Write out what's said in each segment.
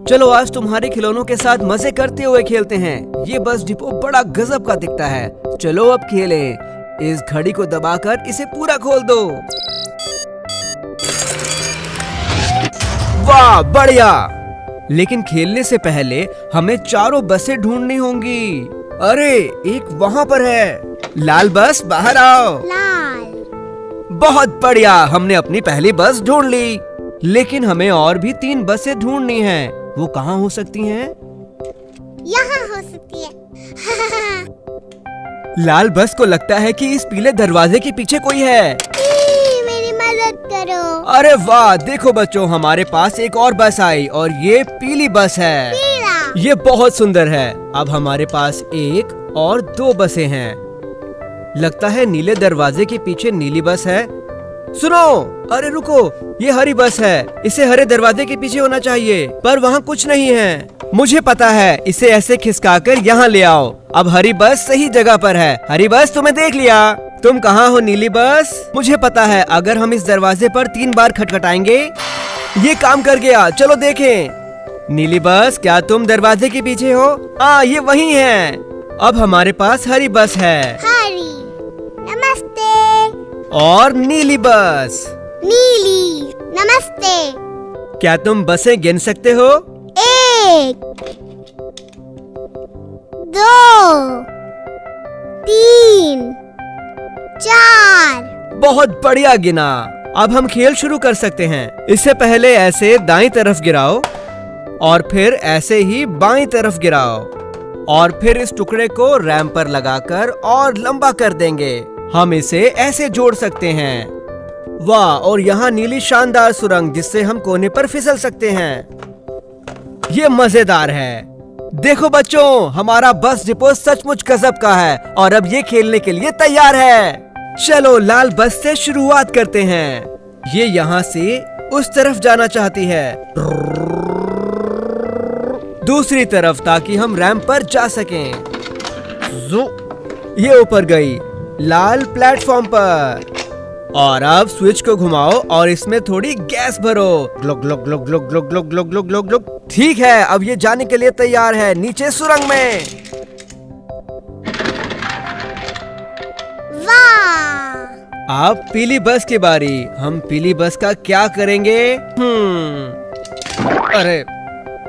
चलो आज तुम्हारे खिलौनों के साथ मजे करते हुए खेलते हैं। ये बस डिपो बड़ा गजब का दिखता है। चलो अब खेलें। इस घड़ी को दबाकर इसे पूरा खोल दो। वाह बढ़िया। लेकिन खेलने से पहले हमें चारों बसें ढूंढनी होंगी। अरे एक वहाँ पर है। लाल बस बाहर आओ। लाल। बहुत बढ़िया, हमने अपनी पहली बस ढूंढ ली। लेकिन हमें और भी 3 बसें ढूंढनी हैं। वो कहाँ हो सकती हैं? यहाँ हो सकती है। लाल बस को लगता है कि इस पीले दरवाजे के पीछे कोई है। मेरी मदद करो। अरे वाह, देखो बच्चों, हमारे पास एक और बस आई और ये पीली बस है। पीला। ये बहुत सुंदर है। अब हमारे पास 1 और 2 बसें हैं। लगता है नीले दरवाजे के पीछे नीली बस है। सुनो, अरे रुको, ये हरी बस है। इसे हरे दरवाजे के पीछे होना चाहिए, पर वहाँ कुछ नहीं है। मुझे पता है, इसे ऐसे खिसकाकर यहाँ ले आओ। अब हरी बस सही जगह पर है। हरी बस, तुम्हें देख लिया। तुम कहाँ हो नीली बस? मुझे पता है, अगर हम इस दरवाजे पर 3 बार खटखटाएंगे ये काम कर गया। चलो देखें। नीली बस, क्या तुम दरवाजे के पीछे हो? हाँ, ये वही है। अब हमारे पास हरी बस है। हरी। नमस्ते। और नीली बस। नीली। नमस्ते। क्या तुम बसें गिन सकते हो? 1 2 3 4। बहुत बढ़िया गिना। अब हम खेल शुरू कर सकते हैं। इससे पहले ऐसे दाईं तरफ गिराओ और फिर ऐसे ही बाईं तरफ गिराओ और फिर इस टुकड़े को रैंप पर लगाकर और लंबा कर देंगे। हम इसे ऐसे जोड़ सकते हैं। वाह, और यहाँ नीली शानदार सुरंग जिससे हम कोने पर फिसल सकते हैं। ये मजेदार है। देखो बच्चों, हमारा बस डिपो सचमुच गजब का है और अब ये खेलने के लिए तैयार है। चलो लाल बस से शुरुआत करते हैं। ये यहाँ से उस तरफ जाना चाहती है, दूसरी तरफ, ताकि हम रैंप पर जा सकें। ये ऊपर गई, लाल प्लेटफॉर्म पर। और अब स्विच को घुमाओ और इसमें थोड़ी गैस भरो। ग्लुक ग्लुक ग्लुक ग्लुक ग्लुक ग्लुक ग्लुक ग्लुक ग्लुक ग्लुक। ठीक है, अब ये जाने के लिए तैयार है नीचे सुरंग में। वाह। अब पीली बस की बारी। हम पीली बस का क्या करेंगे? अरे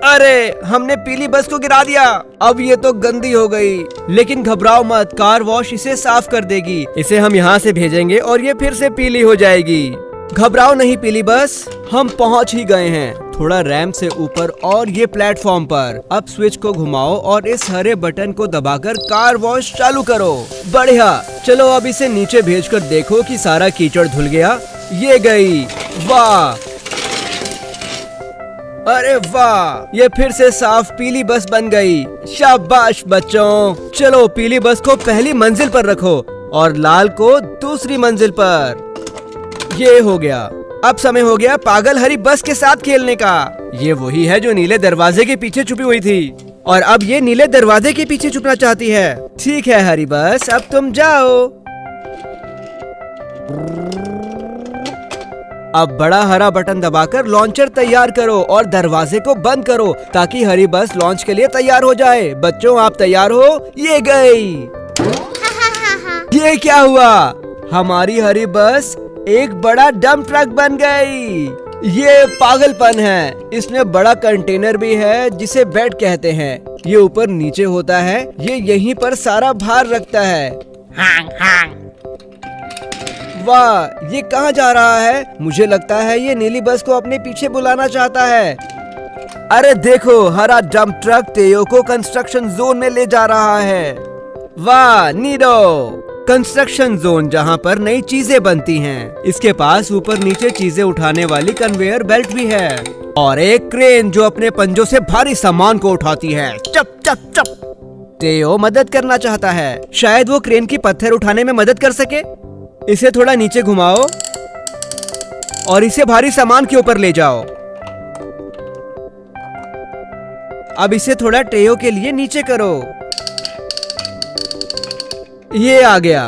अरे, हमने पीली बस को गिरा दिया। अब ये तो गंदी हो गई। लेकिन घबराओ मत, कार वॉश इसे साफ कर देगी। इसे हम यहाँ से भेजेंगे और ये फिर से पीली हो जाएगी। घबराओ नहीं पीली बस, हम पहुँच ही गए हैं। थोड़ा रैंप से ऊपर और ये प्लेटफॉर्म पर। अब स्विच को घुमाओ और इस हरे बटन को दबाकर कार वॉश चालू करो। बढ़िया। चलो अब इसे नीचे भेजकर देखो कि सारा कीचड़ धुल गया। ये गई। वाह, अरे वाह, ये फिर से साफ पीली बस बन गई। शाबाश बच्चों। चलो पीली बस को पहली मंजिल पर रखो और लाल को दूसरी मंजिल पर। ये हो गया। अब समय हो गया पागल हरी बस के साथ खेलने का। ये वही है जो नीले दरवाजे के पीछे छुपी हुई थी और अब ये नीले दरवाजे के पीछे छुपना चाहती है। ठीक है हरी बस, अब तुम जाओ। अब बड़ा हरा बटन दबाकर लॉन्चर तैयार करो और दरवाजे को बंद करो ताकि हरी बस लॉन्च के लिए तैयार हो जाए। बच्चों आप तैयार हो? ये गई। ये क्या हुआ? हमारी हरी बस एक बड़ा डंप ट्रक बन गई। ये पागलपन है। इसमें बड़ा कंटेनर भी है जिसे बेड कहते हैं। ये ऊपर नीचे होता है। ये यहीं पर सारा भार रखता है। वाह, ये कहाँ जा रहा है? मुझे लगता है ये नीली बस को अपने पीछे बुलाना चाहता है। अरे देखो, हरा डंप ट्रक तेयो को कंस्ट्रक्शन जोन में ले जा रहा है। वाह नीडो, कंस्ट्रक्शन जोन जहाँ पर नई चीजें बनती हैं। इसके पास ऊपर नीचे चीजें उठाने वाली कन्वेयर बेल्ट भी है और एक क्रेन जो अपने पंजों से भारी सामान को उठाती है। चप चप चप। तेयो मदद करना चाहता है। शायद वो क्रेन की पत्थर उठाने में मदद कर सके। इसे थोड़ा नीचे घुमाओ और इसे भारी सामान के ऊपर ले जाओ। अब इसे थोड़ा टेयो के लिए नीचे करो। ये आ गया।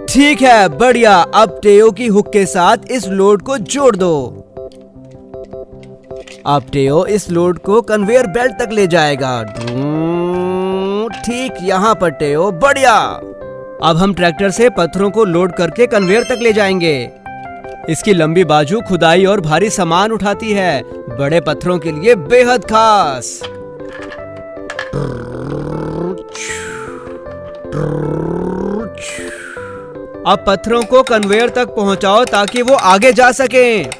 ठीक है, बढ़िया। अब टेयो की हुक के साथ इस लोड को जोड़ दो। अब टेयो इस लोड को कन्वेयर बेल्ट तक ले जाएगा। ठीक यहाँ पर टेयो, बढ़िया। अब हम ट्रैक्टर से पत्थरों को लोड करके कन्वेयर तक ले जाएंगे। इसकी लंबी बाजू खुदाई और भारी सामान उठाती है, बड़े पत्थरों के लिए बेहद खास। अब पत्थरों को कन्वेयर तक पहुंचाओ ताकि वो आगे जा सकें।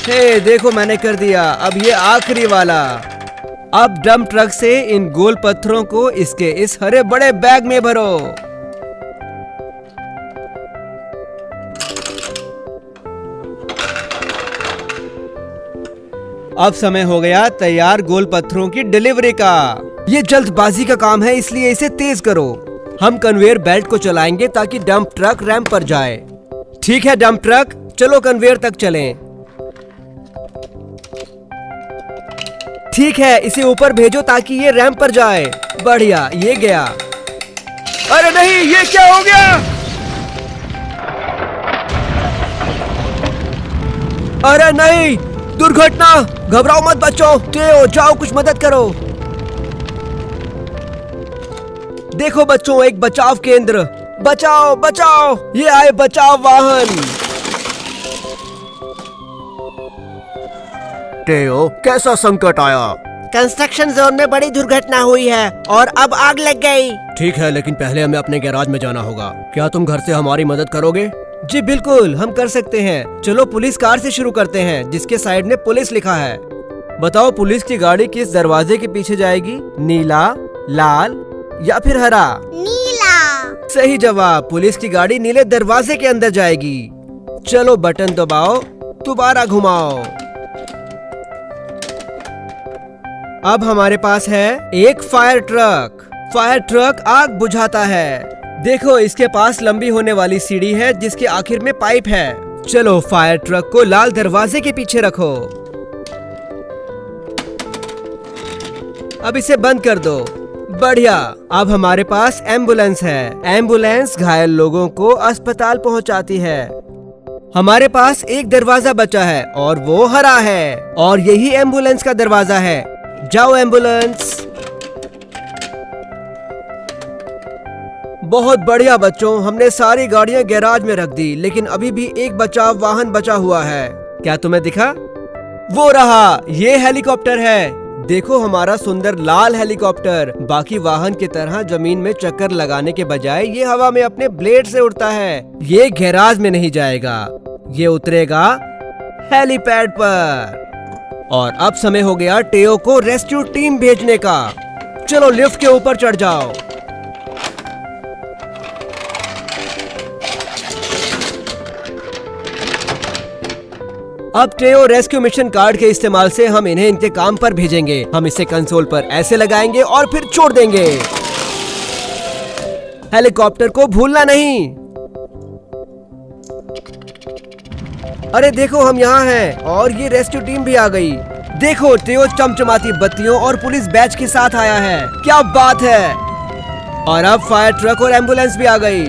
हे, देखो मैंने कर दिया। अब ये आखिरी वाला। अब डंप ट्रक से इन गोल पत्थरों को इसके इस हरे बड़े बैग में भरो। अब समय हो गया तैयार गोल पत्थरों की डिलीवरी का। ये जल्दबाजी का काम है, इसलिए इसे तेज करो। हम कन्वेयर बेल्ट को चलाएंगे ताकि डंप ट्रक रैंप पर जाए। ठीक है डंप ट्रक, चलो कन्वेयर तक चलें। ठीक है, इसे ऊपर भेजो ताकि ये रैंप पर जाए। बढ़िया, ये गया। अरे नहीं, ये क्या हो गया? अरे नहीं, दुर्घटना। घबराओ मत बच्चों, टेयो जाओ कुछ मदद करो। देखो बच्चों, एक बचाव केंद्र। बचाओ बचाओ, ये आए बचाव वाहन। टेयो, कैसा संकट आया? कंस्ट्रक्शन जोन में बड़ी दुर्घटना हुई है और अब आग लग गई। ठीक है, लेकिन पहले हमें अपने गैराज में जाना होगा। क्या तुम घर से हमारी मदद करोगे? जी बिल्कुल, हम कर सकते हैं। चलो पुलिस कार से शुरू करते हैं, जिसके साइड में पुलिस लिखा है। बताओ, पुलिस की गाड़ी किस दरवाजे के पीछे जाएगी? नीला, लाल या फिर हरा? नीला। सही जवाब, पुलिस की गाड़ी नीले दरवाजे के अंदर जाएगी। चलो बटन दबाओ, दोबारा घुमाओ। अब हमारे पास है एक फायर ट्रक। फायर ट्रक आग बुझाता है। देखो, इसके पास लंबी होने वाली सीढ़ी है जिसके आखिर में पाइप है। चलो फायर ट्रक को लाल दरवाजे के पीछे रखो। अब इसे बंद कर दो। बढ़िया। अब हमारे पास एम्बुलेंस है। एम्बुलेंस घायल लोगों को अस्पताल पहुंचाती है। हमारे पास एक दरवाजा बचा है और वो हरा है, और यही एम्बुलेंस का दरवाजा है। जाओ एम्बुलेंस। बहुत बढ़िया बच्चों, हमने सारी गाड़ियां गैराज में रख दी, लेकिन अभी भी एक बचाव वाहन बचा हुआ है। क्या तुम्हें दिखा? वो रहा, ये हेलीकॉप्टर है। देखो, हमारा सुंदर लाल हेलीकॉप्टर बाकी वाहन की तरह जमीन में चक्कर लगाने के बजाय ये हवा में अपने ब्लेड से उड़ता है। ये गैराज में नहीं जाएगा, ये उतरेगा हेलीपैड पर। और अब समय हो गया टेयो को रेस्क्यू टीम भेजने का। चलो लिफ्ट के ऊपर चढ़ जाओ। अब टेयो रेस्क्यू मिशन कार्ड के इस्तेमाल से हम इन्हें इनके काम पर भेजेंगे। हम इसे कंसोल पर ऐसे लगाएंगे और फिर छोड़ देंगे। हेलीकॉप्टर को भूलना नहीं। अरे देखो, हम यहाँ हैं और ये रेस्क्यू टीम भी आ गई। देखो, टेयो चमचमाती बत्तियों और पुलिस बैच के साथ आया है। क्या बात है। और अब फायर ट्रक और एम्बुलेंस भी आ गई।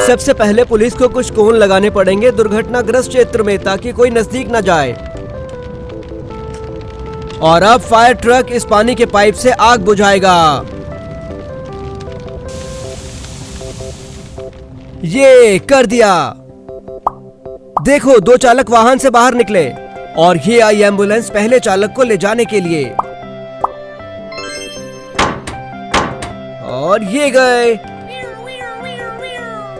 सबसे पहले पुलिस को कुछ कोन लगाने पड़ेंगे दुर्घटनाग्रस्त क्षेत्र में, ताकि कोई नजदीक न जाए। और अब फायर ट्रक इस पानी के पाइप से आग बुझाएगा। ये कर दिया। देखो, दो चालक वाहन से बाहर निकले और ये आई एम्बुलेंस पहले चालक को ले जाने के लिए। और ये गए।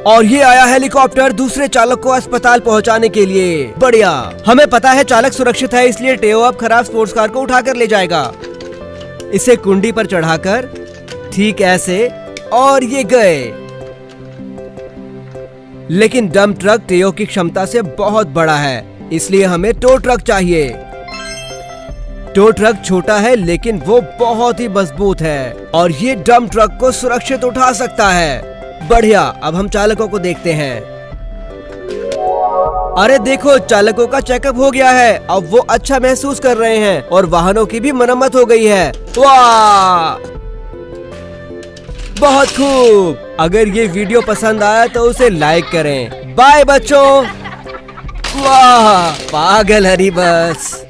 और ये आया हेलीकॉप्टर दूसरे चालक को अस्पताल पहुंचाने के लिए। बढ़िया। हमें पता है चालक सुरक्षित है, इसलिए टेयो अब खराब स्पोर्ट्स कार को उठाकर ले जाएगा। इसे कुंडी पर चढ़ाकर ठीक ऐसे, और ये गए। लेकिन डंप ट्रक टेयो की क्षमता से बहुत बड़ा है, इसलिए हमें टो ट्रक चाहिए। टो ट्रक छोटा है लेकिन वो बहुत ही मजबूत है, और ये डंप ट्रक को सुरक्षित उठा सकता है। बढ़िया। अब हम चालकों को देखते हैं। अरे देखो, चालकों का चेकअप हो गया है। अब वो अच्छा महसूस कर रहे हैं और वाहनों की भी मरम्मत हो गई है। वाह! बहुत खूब। अगर ये वीडियो पसंद आया तो उसे लाइक करें। बाय बच्चों। वाह, पागल हरी बस।